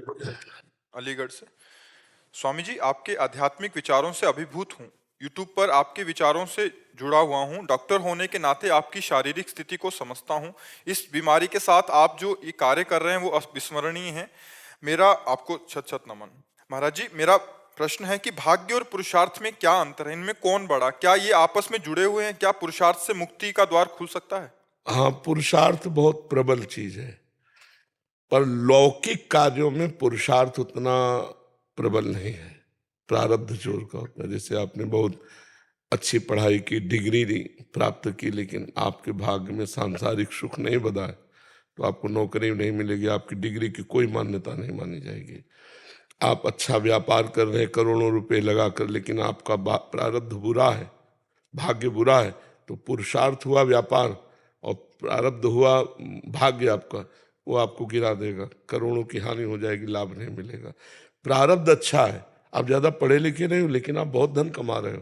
अलीगढ़ से। स्वामी जी, आपके आध्यात्मिक विचारों से अभिभूत हूँ। यूट्यूब पर आपके विचारों से जुड़ा हुआ हूँ। डॉक्टर होने के नाते आपकी शारीरिक स्थिति को समझता हूँ। इस बीमारी के साथ आप जो ये कार्य कर रहे हैं वो अविस्मरणीय है। मेरा आपको छत छत नमन। महाराज जी, मेरा प्रश्न है कि भाग्य और पुरुषार्थ में क्या अंतर है? इनमें कौन बड़ा? क्या ये आपस में जुड़े हुए हैं? क्या पुरुषार्थ से मुक्ति का द्वार खुल सकता है? हाँ, पुरुषार्थ बहुत प्रबल चीज है, पर लौकिक कार्यों में पुरुषार्थ उतना प्रबल नहीं है। प्रारब्ध जोर का होता है। जैसे आपने बहुत अच्छी पढ़ाई की, डिग्री प्राप्त की, लेकिन आपके भाग्य में सांसारिक सुख नहीं बधा है, तो आपको नौकरी नहीं मिलेगी, आपकी डिग्री की कोई मान्यता नहीं मानी जाएगी। आप अच्छा व्यापार कर रहे हैं करोड़ों रुपए लगाकर, लेकिन आपका प्रारब्ध बुरा है, भाग्य बुरा है, तो पुरुषार्थ हुआ व्यापार और प्रारब्ध हुआ भाग्य आपका, वो आपको गिरा देगा, करोड़ों की हानि हो जाएगी, लाभ नहीं मिलेगा। प्रारब्ध अच्छा है, आप ज्यादा पढ़े लिखे नहीं हो लेकिन आप बहुत धन कमा रहे हो।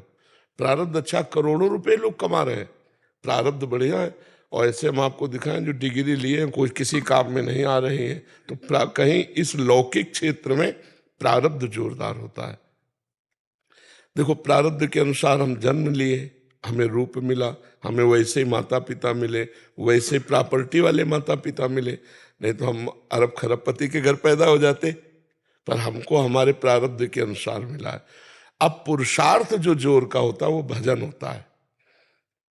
प्रारब्ध अच्छा, करोड़ों रुपए लोग कमा रहे हैं, प्रारब्ध बढ़िया है। और ऐसे हम आपको दिखाएं जो डिग्री लिए हैं कोई किसी काम में नहीं आ रहे हैं, तो कहीं इस लौकिक क्षेत्र में प्रारब्ध जोरदार होता है। देखो, प्रारब्ध के अनुसार हम जन्म लिए, हमें रूप मिला, हमें वैसे ही माता पिता मिले, वैसे प्रॉपर्टी वाले माता पिता मिले, नहीं तो हम अरब खरबपति के घर पैदा हो जाते, पर हमको हमारे प्रारब्ध के अनुसार मिला है। अब पुरुषार्थ जो जोर का होता है वो भजन होता है,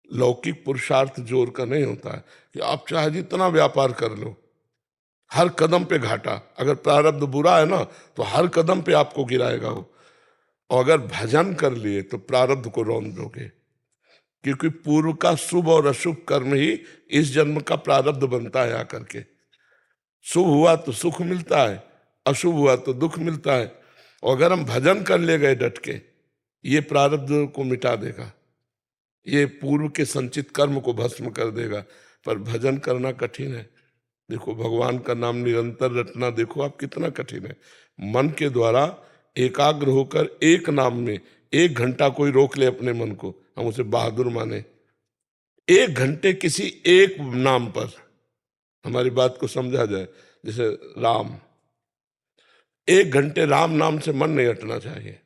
लौकिक पुरुषार्थ जोर का नहीं होता है कि आप चाहे जितना व्यापार कर लो, हर कदम पे घाटा। अगर प्रारब्ध बुरा है ना तो हर कदम पे आपको गिराएगा वो, और अगर भजन कर लिए तो प्रारब्ध को रौंद दोगे, क्योंकि पूर्व का शुभ और अशुभ कर्म ही इस जन्म का प्रारब्ध बनता है आकर के। शुभ हुआ तो सुख मिलता है, अशुभ हुआ तो दुख मिलता है। और अगर हम भजन कर ले गए डट के, ये प्रारब्ध को मिटा देगा, ये पूर्व के संचित कर्म को भस्म कर देगा। पर भजन करना कठिन है। देखो, भगवान का नाम निरंतर रटना देखो आप कितना कठिन है। मन के द्वारा एकाग्र होकर एक नाम में 1 घंटा कोई रोक ले अपने मन को, हम उसे बहादुर माने। 1 घंटे किसी एक नाम पर, हमारी बात को समझा जाए, जैसे राम, 1 घंटे राम नाम से मन नहीं हटना चाहिए।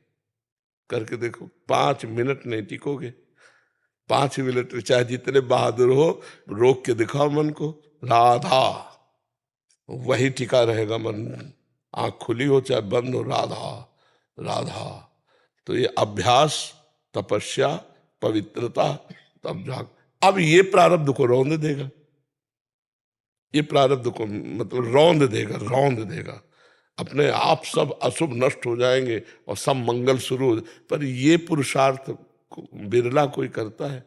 करके देखो, 5 मिनट नहीं टिकोगे। 5 मिनट चाहे जितने बहादुर हो, रोक के दिखाओ मन को, राधा, वही टिका रहेगा मन। आंख खुली हो चाहे बंद हो, राधा राधा। तो ये अभ्यास, तपस्या, पवित्रता, तब जाग। अब ये प्रारब्ध को रौंद देगा, ये प्रारब्ध को मतलब रौंद देगा, रौंद देगा। अपने आप सब अशुभ नष्ट हो जाएंगे और सब मंगल शुरू हो। पर ये पुरुषार्थ बिरला कोई करता है,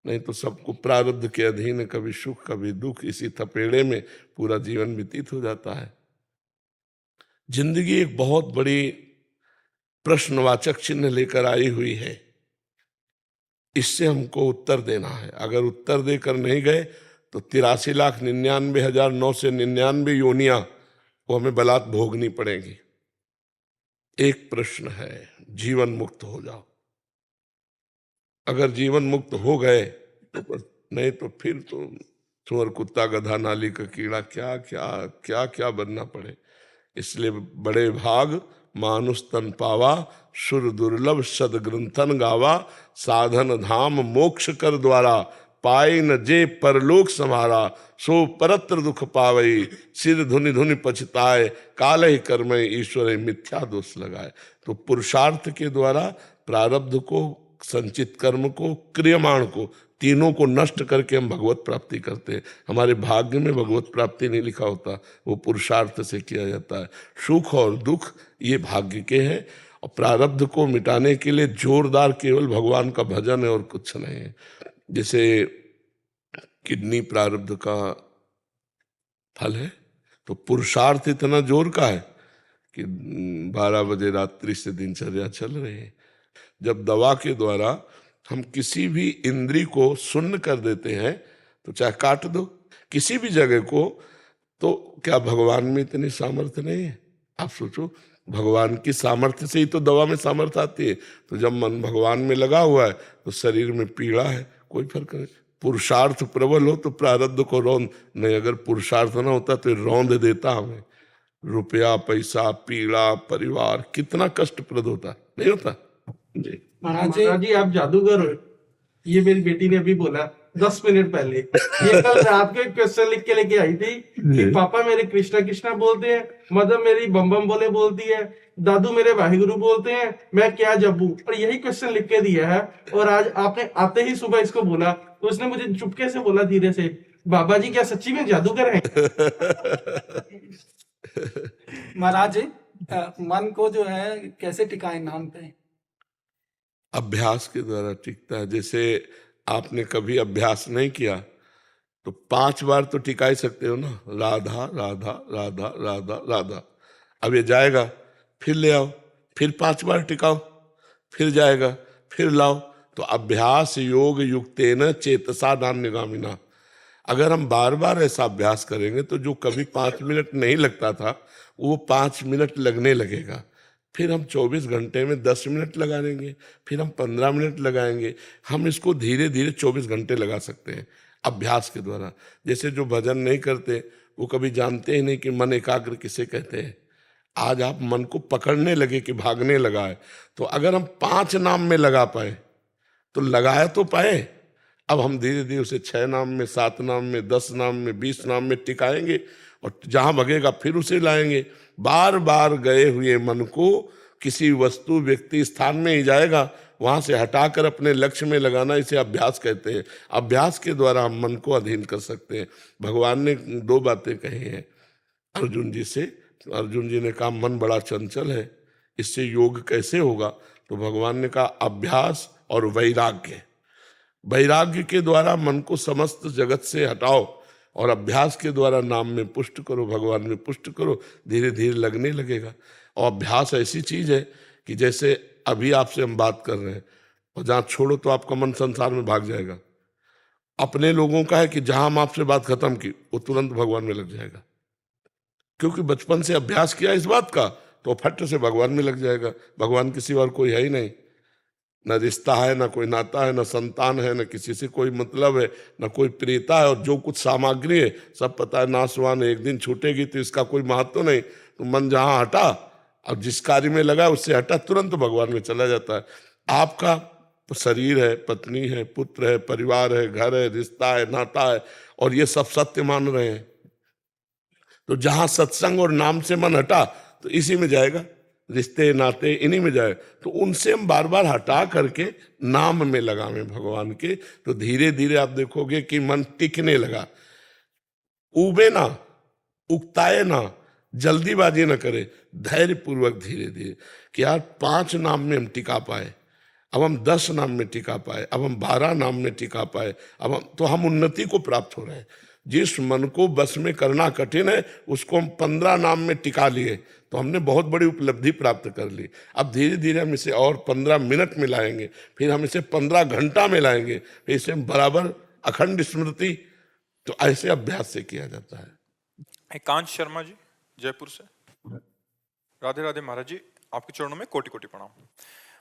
नहीं तो सबको प्रारब्ध के अधीन, कभी सुख कभी दुख, इसी थपेड़े में पूरा जीवन व्यतीत हो जाता है। जिंदगी एक बहुत बड़ी प्रश्नवाचक चिन्ह लेकर आई हुई है, इससे हमको उत्तर देना है। अगर उत्तर देकर नहीं गए तो 83,99,999 योनियां वो हमें बलात् भोगनी पड़ेगी। एक प्रश्न है, जीवन मुक्त हो जाओ। अगर जीवन मुक्त हो गए तो, नहीं तो फिर तो सुअर कुत्ता गधा नाली का कीड़ा, क्या क्या क्या क्या बनना पड़े। इसलिए बड़े भाग मानुष तन पावा, सुर दुर्लभ सदग्रंथन गावा, साधन धाम मोक्ष कर द्वारा, पाई न जे परलोक समारा, सो परत्र दुख पावई, सिर धुनि धुनि पछताए, काल ही कर्म ईश्वर मिथ्या दोष लगाए। तो पुरुषार्थ के द्वारा प्रारब्ध को, संचित कर्म को, क्रियमाण को, तीनों को नष्ट करके हम भगवत प्राप्ति करते हैं। हमारे भाग्य में भगवत प्राप्ति नहीं लिखा होता, वो पुरुषार्थ से किया जाता है। सुख और दुख ये भाग्य के हैं, और प्रारब्ध को मिटाने के लिए जोरदार केवल भगवान का भजन है और कुछ नहीं है। जैसे किडनी प्रारब्ध का फल है, तो पुरुषार्थ इतना जोर का है कि 12 बजे रात्रि से दिनचर्या चल रही है। जब दवा के द्वारा हम किसी भी इंद्री को शून्य कर देते हैं, तो चाहे काट दो किसी भी जगह को, तो क्या भगवान में इतनी सामर्थ्य नहीं है? आप सोचो, भगवान की सामर्थ्य से ही तो दवा में सामर्थ्य आती है। तो जब मन भगवान में लगा हुआ है तो शरीर में पीड़ा है, कोई फर्क नहीं। पुरुषार्थ प्रबल हो तो प्रारब्ध को रौंद नहीं, अगर पुरुषार्थ ना होता तो रौंद देता हमें। रुपया पैसा पीड़ा परिवार कितना कष्टप्रद होता है, नहीं होता? जी। महाराज जी आप जादूगर हो, ये मेरी बेटी ने अभी बोला 10 मिनट पहले। ये कल रात को एक क्वेश्चन लिख के लेके आई थी कि पापा मेरे कृष्णा कृष्णा बोलते हैं, मदर मेरी बम बम बोले बोलती है, दादू मेरे वाहिगुरु बोलते हैं, मैं क्या जब्बू। और यही क्वेश्चन लिख के दिया है। और आज आपने आते ही सुबह इसको बोला तो उसने मुझे चुपके से बोला धीरे से, बाबा जी क्या सच्ची में जादूगर हैं? महाराज जी मन को जो है कैसे टिकाए नाम पे? अभ्यास के द्वारा टिकता है। जैसे आपने कभी अभ्यास नहीं किया तो 5 बार तो टिका ही सकते हो ना, राधा राधा राधा राधा राधा। अब ये जाएगा, फिर ले आओ, फिर 5 बार टिकाओ, फिर जाएगा, फिर लाओ। तो अभ्यास योग युक्तेन चेतसा नान्यगामिना। अगर हम बार बार ऐसा अभ्यास करेंगे तो जो कभी 5 मिनट नहीं लगता था वो 5 मिनट लगने लगेगा। फिर हम 24 घंटे में 10 मिनट लगा लेंगे, फिर हम 15 मिनट लगाएंगे। हम इसको धीरे धीरे 24 घंटे लगा सकते हैं अभ्यास के द्वारा। जैसे जो भजन नहीं करते वो कभी जानते ही नहीं कि मन एकाग्र किसे कहते हैं। आज आप मन को पकड़ने लगे कि भागने लगा है, तो अगर हम 5 नाम में लगा पाए तो लगाया तो पाए। अब हम धीरे धीरे उसे 6 नाम में, 7 नाम में, 10 नाम में, 20 नाम में टिकाएंगे और जहां भगेगा फिर उसे लाएंगे। बार बार गए हुए मन को किसी वस्तु व्यक्ति स्थान में ही जाएगा, वहां से हटाकर अपने लक्ष्य में लगाना, इसे अभ्यास कहते हैं। अभ्यास के द्वारा हम मन को अधीन कर सकते हैं। भगवान ने 2 बातें कही हैं अर्जुन जी से। अर्जुन जी ने कहा मन बड़ा चंचल है, इससे योग कैसे होगा? तो भगवान ने कहा अभ्यास और वैराग्य। वैराग्य के द्वारा मन को समस्त जगत से हटाओ और अभ्यास के द्वारा नाम में पुष्ट करो, भगवान में पुष्ट करो, धीरे धीरे लगने लगेगा। और अभ्यास ऐसी चीज है कि जैसे अभी आपसे हम बात कर रहे हैं और जहाँ छोड़ो तो आपका मन संसार में भाग जाएगा। अपने लोगों का है कि जहां हम आपसे बात खत्म की वो तुरंत भगवान में लग जाएगा, क्योंकि बचपन से अभ्यास किया इस बात का, तो फट से भगवान में लग जाएगा। भगवान किसी और कोई है ही नहीं, न रिश्ता है, न कोई नाता है, न संतान है, न किसी से कोई मतलब है, न कोई प्रियता है। और जो कुछ सामग्री है सब पता है नाशवान है, एक दिन छूटेगी तो इसका कोई महत्व नहीं। तो मन जहां हटा और जिस कार्य में लगा उससे हटा, तुरंत भगवान में चला जाता है। आपका शरीर है, पत्नी है, पुत्र है, परिवार है, घर है, रिश्ता है, नाता है, और ये सब सत्य मान रहे हैं। तो जहां सत्संग और नाम से मन हटा तो इसी में जाएगा, रिश्ते नाते इन्हीं में जाए। तो उनसे हम बार बार हटा करके नाम में लगावे भगवान के, तो धीरे धीरे आप देखोगे कि मन टिकने लगा। उबे ना, उकताए ना, जल्दीबाजी ना करे, धैर्य पूर्वक धीरे धीरे कि यार 5 नाम में हम टिका पाए, अब हम 10 नाम में टिका पाए, अब हम 12 नाम में टिका पाए, तो हम उन्नति को प्राप्त हो रहे हैं। जिस मन को बस में करना कठिन है उसको हम 15 नाम में टिका लिए तो हमने बहुत बड़ी उपलब्धि प्राप्त कर ली। अब धीरे धीरे हम इसे और 15 मिनट में लाएंगे, फिर हम इसे 15 घंटा में लाएंगे, फिर इसे हम बराबर अखंड स्मृति। तो ऐसे अभ्यास से किया जाता है। एकांश शर्मा जी जयपुर से। राधे राधे महाराज जी, आपके चरणों में कोटि कोटि प्रणाम।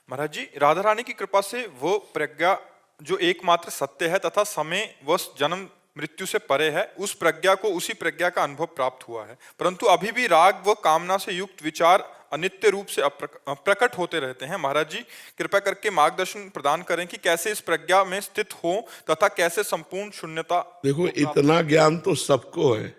महाराज जी, राधा रानी की कृपा से वो प्रज्ञा जो एकमात्र सत्य है तथा समय व जन्म मृत्यु से परे है, उस प्रज्ञा को, उसी प्रज्ञा का अनुभव प्राप्त हुआ है। परंतु अभी भी राग व कामना से युक्त विचार अनित्य रूप से प्रकट होते रहते हैं। महाराज जी कृपया करके मार्गदर्शन प्रदान करें कि कैसे इस प्रज्ञा में स्थित हो तथा कैसे संपूर्ण शून्यता। देखो, इतना ज्ञान तो सबको है।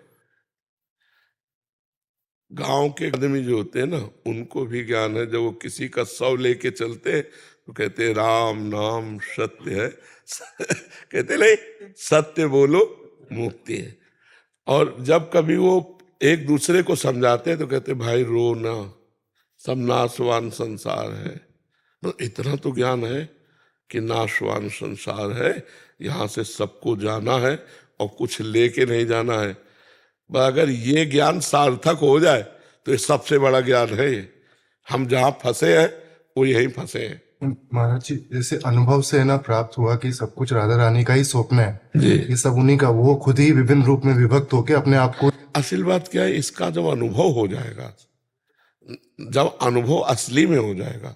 गांव के आदमी जो होते हैं ना, उनको भी ज्ञान है। जब वो किसी का 100 लेके चलते हैं तो कहते हैं राम नाम सत्य है कहते नहीं, सत्य बोलो मुक्ति है। और जब कभी वो एक दूसरे को समझाते हैं तो कहते भाई रो ना, सब नाशवान संसार है। तो इतना तो ज्ञान है कि नाशवान संसार है, यहाँ से सबको जाना है और कुछ लेके नहीं जाना है। अगर ये ज्ञान सार्थक हो जाए तो ये सबसे बड़ा ज्ञान है। ये हम जहाँ फंसे हैं वो यहीं फंसे हैं। महाराज जी, जैसे अनुभव से ना प्राप्त हुआ कि सब कुछ राधा रानी का ही स्वप्न है जी, ये सब उन्हीं का, वो खुद ही विभिन्न रूप में विभक्त होके अपने आप को। असल बात क्या है, इसका जब अनुभव हो जाएगा, जब अनुभव असली में हो जाएगा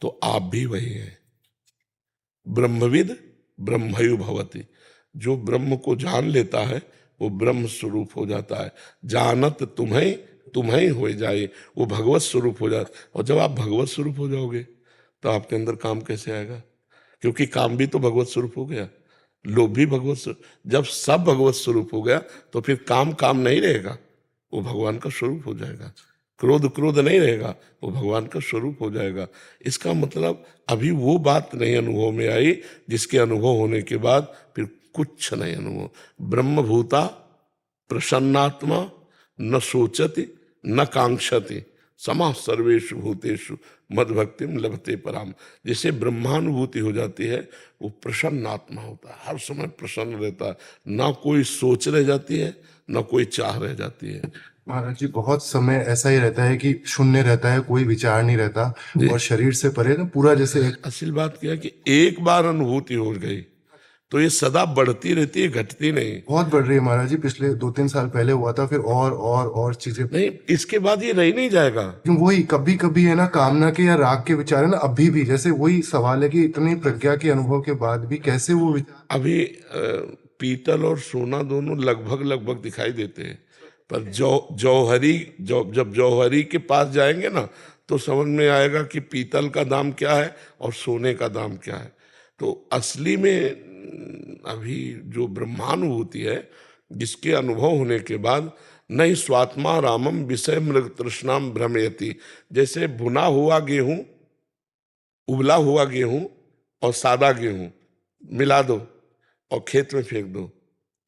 तो आप भी वही हैं। ब्रह्मविद ब्रह्मयु भवति। जो ब्रह्म को जान लेता है वो ब्रह्म स्वरूप हो जाता है। जानत तुम्हें तुम्हें हो जाए, वो भगवत स्वरूप हो जाए। और जब आप भगवत स्वरूप हो जाओगे तो आपके अंदर काम कैसे आएगा? क्योंकि काम भी तो भगवत स्वरूप हो गया, लोभ भी भगवत स्वरूप। जब सब भगवत स्वरूप हो गया तो फिर काम काम नहीं रहेगा, वो भगवान का स्वरूप हो जाएगा। क्रोध क्रोध नहीं रहेगा, वो भगवान का स्वरूप हो जाएगा। इसका मतलब अभी वो बात नहीं अनुभव में आई जिसके अनुभव होने के बाद फिर कुछ नहीं अनुभव। ब्रह्मभूता प्रसन्नात्मा न सोचति न कांक्षति समा सर्वेषु भूतेषु मद भक्तिम लभते पराम। जैसे ब्रह्मानुभूति हो जाती है, वो प्रसन्न आत्मा होता है, हर समय प्रसन्न रहता है, ना कोई सोच रह जाती है ना कोई चाह रह जाती है। महाराज जी, बहुत समय ऐसा ही रहता है कि शून्य रहता है, कोई विचार नहीं रहता, और शरीर से परे ना पूरा जैसे एक असल बात क्या है कि एक बार अनुभूति हो गई तो ये सदा बढ़ती रहती है, घटती नहीं। बहुत बढ़ रही है महाराज जी। पिछले 2-3 साल पहले हुआ था, फिर और चीजें। नहीं, इसके बाद ये रह नहीं जाएगा। लेकिन वही कभी कभी है ना, कामना के या राग के विचार है ना, अभी भी जैसे वही सवाल है कि इतनी प्रज्ञा के अनुभव के बाद भी कैसे वो अभी पीतल और सोना दोनों लगभग लगभग दिखाई देते हैं, पर जब जौहरी के पास जाएंगे ना तो समझ में आएगा कि पीतल का दाम क्या है और सोने का दाम क्या है। तो असली में अभी जो ब्रह्मानुभूति है, जिसके अनुभव होने के बाद नहीं स्वात्मा रामम विषय मृग तृष्णाम भ्रमयति। जैसे भुना हुआ गेहूं, उबला हुआ गेहूं और सादा गेहूं मिला दो और खेत में फेंक दो,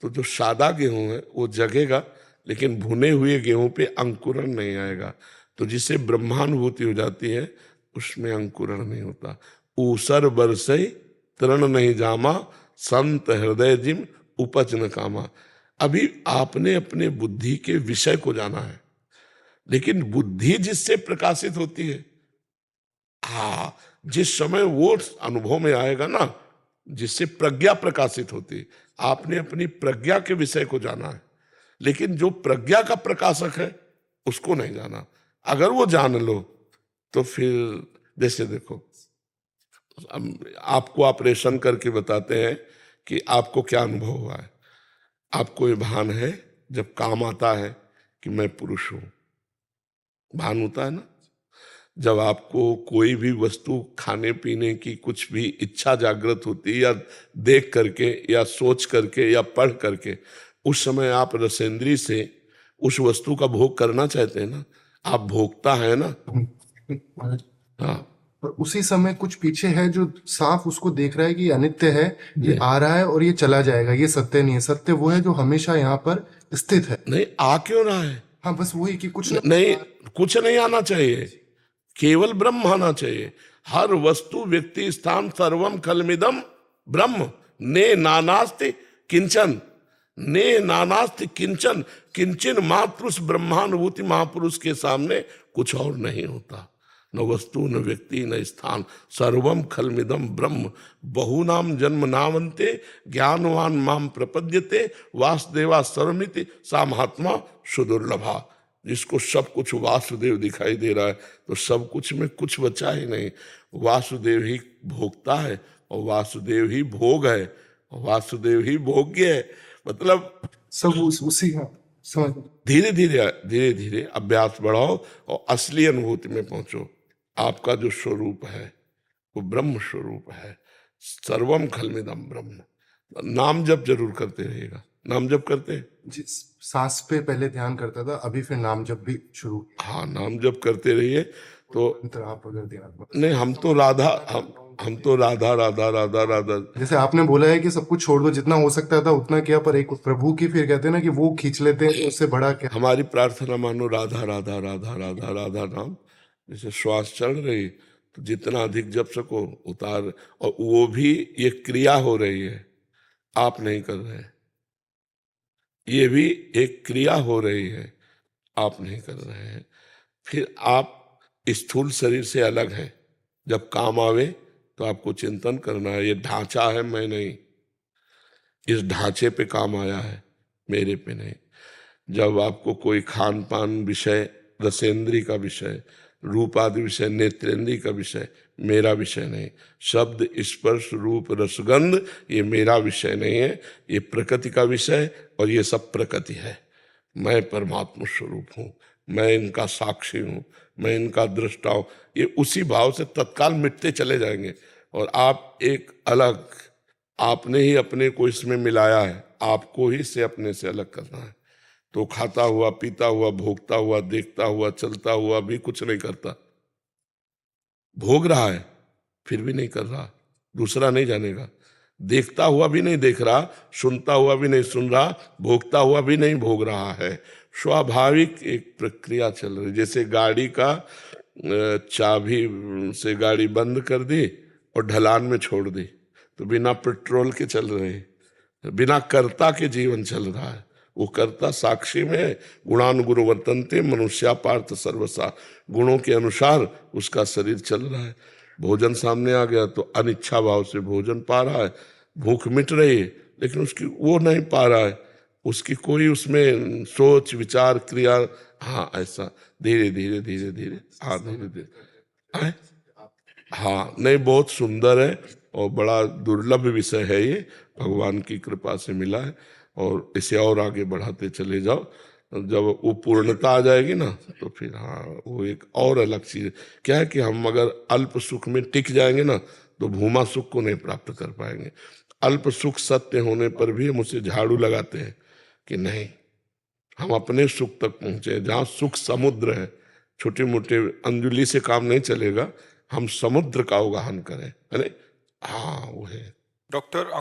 तो जो सादा गेहूं है वो जगेगा, लेकिन भुने हुए गेहूं पे अंकुरण नहीं आएगा। तो जिससे ब्रह्मानुभूति हो जाती है उसमें अंकुरण नहीं होता। ऊसर बरसई तरण नहीं जामा संत हृदय जिम उपज न कामा। अभी आपने अपने बुद्धि के विषय को जाना है, लेकिन बुद्धि जिससे प्रकाशित होती है, हाँ, जिस समय वो अनुभव में आएगा ना, जिससे प्रज्ञा प्रकाशित होती है, आपने अपनी प्रज्ञा के विषय को जाना है, लेकिन जो प्रज्ञा का प्रकाशक है उसको नहीं जाना। अगर वो जान लो तो फिर जैसे देखो, आपको ऑपरेशन करके बताते हैं कि आपको क्या अनुभव हुआ है। आपको ये भान है जब काम आता है कि मैं पुरुष हूं, भान होता है ना। जब आपको कोई भी वस्तु खाने पीने की कुछ भी इच्छा जागृत होती है, या देख करके या सोच करके या पढ़ करके, उस समय आप रसेंद्री से उस वस्तु का भोग करना चाहते हैं ना, आप भोगता है ना। हाँ, पर उसी समय कुछ पीछे है जो साफ उसको देख रहा है कि ये अनित्य है, ये आ रहा है और ये चला जाएगा, ये सत्य नहीं है। सत्य वो है जो हमेशा यहाँ पर स्थित है। नहीं आ क्यों रहा है? हाँ, बस वही कि कुछ नहीं, कुछ नहीं आना चाहिए, केवल ब्रह्म आना चाहिए। हर वस्तु व्यक्ति स्थान सर्वम खलमिदम ब्रह्म ने नानास्ति किंचन, ने नानास्ति किंचन, किंचन मातृष ब्रह्मानुभूति महापुरुष के सामने कुछ और नहीं होता। न वस्तु न व्यक्ति न स्थान, सर्वम खलमिदम ब्रह्म। बहुनाम जन्म नावंते ज्ञानवान माम प्रपद्यते वासुदेवा सर्वमिति सा महात्मा सुदुर्लभा। जिसको सब कुछ वासुदेव दिखाई दे रहा है तो सब कुछ में कुछ बचा ही नहीं। वासुदेव ही भोगता है और वासुदेव ही भोग है और वासुदेव ही भोग्य है। मतलब सब उसी समझ। धीरे धीरे अभ्यास बढ़ाओ और असली अनुभूति में पहुंचो। आपका जो स्वरूप है वो ब्रह्म स्वरूप है। सर्वम खलमिदम ब्रह्म। नाम जप जरूर करते रहिएगा। नाम जप करते जिस सांस पे पहले ध्यान करता था, अभी फिर नाम जप भी शुरू। हाँ, नाम जप करते रहिए। तो आप अगर ध्यान नहीं, हम तो राधा राधा राधा राधा। जैसे आपने बोला है कि सब कुछ छोड़ दो, जितना हो सकता था उतना किया, पर एक प्रभु की फिर कहते हैं ना कि वो खींच लेते हैं, तो उससे बड़ा क्या। हमारी प्रार्थना मानो राधा राधा राधा राधा राधा नाम। जैसे श्वास चढ़ रही तो जितना अधिक जप सको उतार, और वो भी ये क्रिया हो रही है, आप नहीं कर रहे। ये भी एक क्रिया हो रही है, आप नहीं कर रहे हैं। फिर आप स्थूल शरीर से अलग हैं। जब काम आवे तो आपको चिंतन करना है, ये ढांचा है, मैं नहीं। इस ढांचे पे काम आया है, मेरे पे नहीं। जब आपको कोई खान पान विषय, रसेंद्री का विषय, रूप आदि विषय, नेत्रेंद्री का विषय, मेरा विषय नहीं। शब्द स्पर्श रूप रसगंध ये मेरा विषय नहीं है, ये प्रकृति का विषय, और ये सब प्रकृति है। मैं परमात्मा स्वरूप हूँ, मैं इनका साक्षी हूँ, मैं इनका दृष्टा हूँ, ये उसी भाव से तत्काल मिटते चले जाएंगे। और आप एक अलग, आपने ही अपने को इसमें मिलाया है, आपको ही से अपने से अलग करना है। तो खाता हुआ, पीता हुआ, भोगता हुआ, देखता हुआ, चलता हुआ भी कुछ नहीं करता, भोग रहा है फिर भी नहीं कर रहा, दूसरा नहीं जानेगा। देखता हुआ भी नहीं देख रहा, सुनता हुआ भी नहीं सुन रहा, भोगता हुआ भी नहीं भोग रहा है। स्वाभाविक एक प्रक्रिया चल रही, जैसे गाड़ी का चाबी से गाड़ी बंद कर दी और ढलान में छोड़ दी, तो बिना पेट्रोल के चल रहे, बिना कर्ता के जीवन चल रहा है। वो कर्ता साक्षी में गुणानुगुण वर्तन्ते मनुष्या पार्थ सर्वसा, गुणों के अनुसार उसका शरीर चल रहा है। भोजन सामने आ गया तो अनिच्छा भाव से भोजन पा रहा है, भूख मिट रही है, लेकिन उसकी वो नहीं पा रहा है, उसकी कोई उसमें सोच विचार क्रिया, हाँ ऐसा धीरे धीरे धीरे धीरे, हाँ धीरे धीरे, हाँ नहीं, बहुत सुंदर है और बड़ा दुर्लभ विषय है ये, भगवान की कृपा से मिला है। और इसे और आगे बढ़ाते चले जाओ, जब वो पूर्णता आ जाएगी ना तो फिर हाँ वो एक और अलग चीज क्या है कि हम अगर अल्प सुख में टिक जाएंगे ना तो भूमा सुख को नहीं प्राप्त कर पाएंगे। अल्प सुख सत्य होने पर भी हम उसे झाड़ू लगाते हैं कि नहीं, हम अपने सुख तक पहुंचे। जहाँ सुख समुद्र है, छोटे मोटे अंजुली से काम नहीं चलेगा, हम समुद्र का अवगाहन करें, है ना? हाँ वो है। डॉक्टर